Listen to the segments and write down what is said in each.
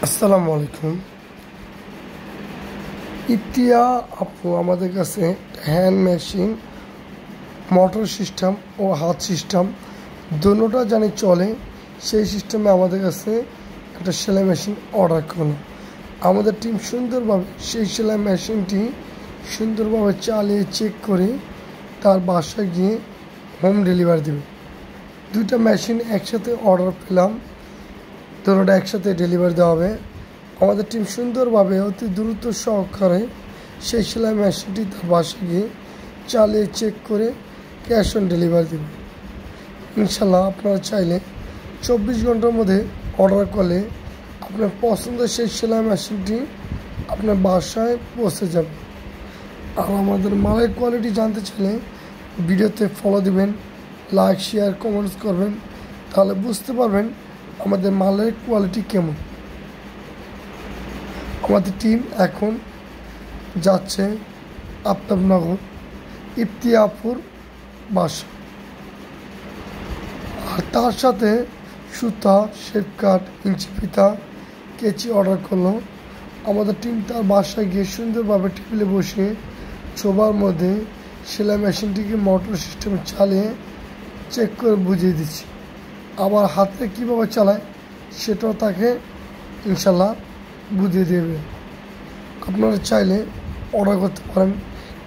আসসালামু আলাইকুম। ইফতিয়া আপু আমাদের কাছে হ্যান্ড মেশিন, মোটর সিস্টেম ও হাত সিস্টেম দুটোটা জানি চলে, সেই সিস্টেমে আমাদের কাছে একটা সেলাই মেশিন অর্ডার করলো। আমাদের টিম সুন্দরভাবে সেই সেলাই মেশিনটি সুন্দরভাবে চালিয়ে চেক করে তার বাসায় গিয়ে হোম ডেলিভারি দেবে। দুইটা মেশিন একসাথে অর্ডার পেলাম, দুটোটা একসাথে ডেলিভারি দেওয়া হবে। আমাদের টিম সুন্দরভাবে অতি দ্রুত সহকারে সেই সেলাই মেশিনটি তার বাসায় গিয়ে চালিয়ে চেক করে ক্যাশ অন ডেলিভারি দেবে। ইনশাল্লাহ আপনারা চাইলে 24 ঘন্টার মধ্যে অর্ডার করলে আপনার পছন্দের সেই সেলাই মেশিনটি আপনার বাসায় পৌঁছে যাবে। আর আমাদের মালের কোয়ালিটি জানতে চাইলে ভিডিওতে ফলো দিবেন, লাইক শেয়ার কমেন্টস করবেন, তাহলে বুঝতে পারবেন আমাদের মালের কোয়ালিটি কেমন। আমাদের টিম এখন যাচ্ছে আফতাবনগর ইফতিয়া আপুর বাসা, আর তার সাথে সুতা, শেপ কাট, ইঞ্চি ফিতা, কেচি অর্ডার করলো। আমাদের টিম তার বাসায় গিয়ে সুন্দরভাবে টেবিলে বসে ছোবার মধ্যে সেলাই মেশিনটিকে মোটর সিস্টেমে চালিয়ে চেক করে বুঝিয়ে দিচ্ছি। আবার হাতে কীভাবে চালায় সেটাও তাকে ইনশাল্লাহ বুঝিয়ে দেবে। আপনারা চাইলে অর্ডার করতে পারেন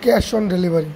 ক্যাশ অন ডেলিভারি।